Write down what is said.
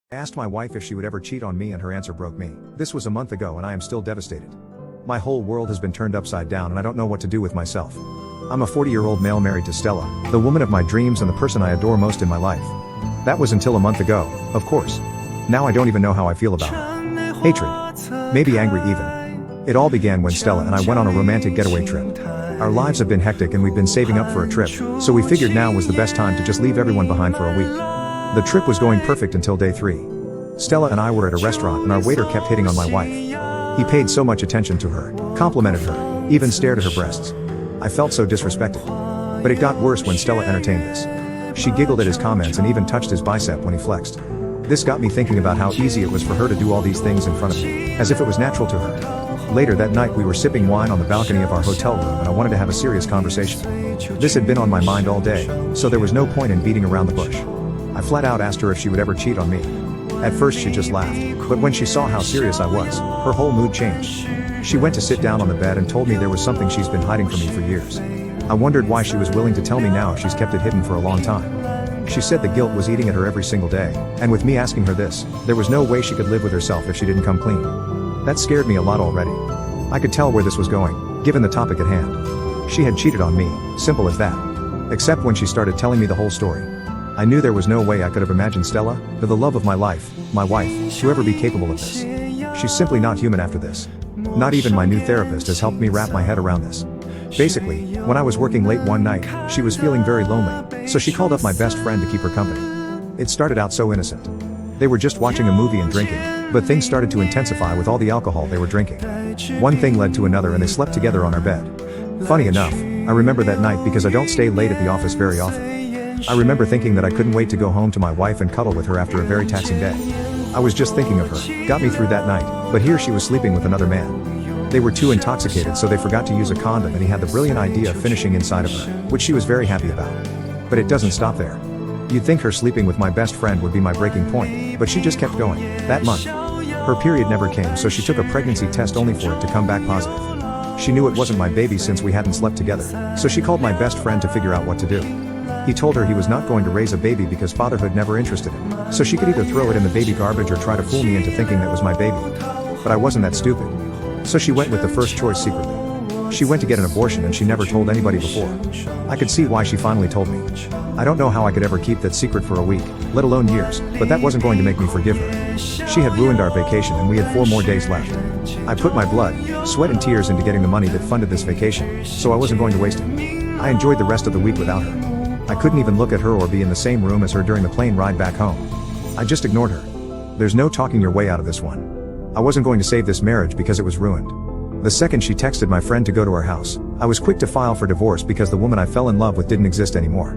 I asked my wife if she would ever cheat on me and her answer broke me. This was a month ago and I am still devastated. My whole world has been turned upside down and I don't know what to do with myself. I'm a 40-year-old male married to Stella, the woman of my dreams and the person I adore most in my life. That was until a month ago, of course. Now I don't even know how I feel about her. Hatred. Maybe angry even. It all began when Stella and I went on a romantic getaway trip. Our lives have been hectic and we've been saving up for a trip, so we figured now was the best time to just leave everyone behind for a week. The trip was going perfect until day 3. Stella and I were at a restaurant and our waiter kept hitting on my wife. He paid so much attention to her, complimented her, even stared at her breasts. I felt so disrespected. But it got worse when Stella entertained this. She giggled at his comments and even touched his bicep when he flexed. This got me thinking about how easy it was for her to do all these things in front of me, as if it was natural to her. Later that night we were sipping wine on the balcony of our hotel room and I wanted to have a serious conversation. This had been on my mind all day, so there was no point in beating around the bush. I flat out asked her if she would ever cheat on me. At first she just laughed, but when she saw how serious I was, her whole mood changed. She went to sit down on the bed and told me there was something she's been hiding from me for years. I wondered why she was willing to tell me now if she's kept it hidden for a long time. She said the guilt was eating at her every single day, and with me asking her this, there was no way she could live with herself if she didn't come clean. That scared me a lot already. I could tell where this was going, given the topic at hand. She had cheated on me, simple as that. Except when she started telling me the whole story. I knew there was no way I could have imagined Stella, the love of my life, my wife, to ever be capable of this. She's simply not human after this. Not even my new therapist has helped me wrap my head around this. Basically, when I was working late one night, she was feeling very lonely, so she called up my best friend to keep her company. It started out so innocent. They were just watching a movie and drinking, but things started to intensify with all the alcohol they were drinking. One thing led to another and they slept together on our bed. Funny enough, I remember that night because I don't stay late at the office very often. I remember thinking that I couldn't wait to go home to my wife and cuddle with her after a very taxing day. I was just thinking of her, got me through that night, but here she was sleeping with another man. They were too intoxicated so they forgot to use a condom and he had the brilliant idea of finishing inside of her, which she was very happy about. But it doesn't stop there. You'd think her sleeping with my best friend would be my breaking point, but she just kept going. That month, her period never came so she took a pregnancy test only for it to come back positive. She knew it wasn't my baby since we hadn't slept together, so she called my best friend to figure out what to do. He told her he was not going to raise a baby because fatherhood never interested him, so she could either throw it in the baby garbage or try to fool me into thinking that was my baby. But I wasn't that stupid. So she went with the first choice secretly. She went to get an abortion and she never told anybody before. I could see why she finally told me. I don't know how I could ever keep that secret for a week, let alone years, but that wasn't going to make me forgive her. She had ruined our vacation and we had 4 more days left. I put my blood, sweat and tears into getting the money that funded this vacation, so I wasn't going to waste it. I enjoyed the rest of the week without her. I couldn't even look at her or be in the same room as her during the plane ride back home. I just ignored her. There's no talking your way out of this one. I wasn't going to save this marriage because it was ruined. The second she texted my friend to go to her house, I was quick to file for divorce because the woman I fell in love with didn't exist anymore.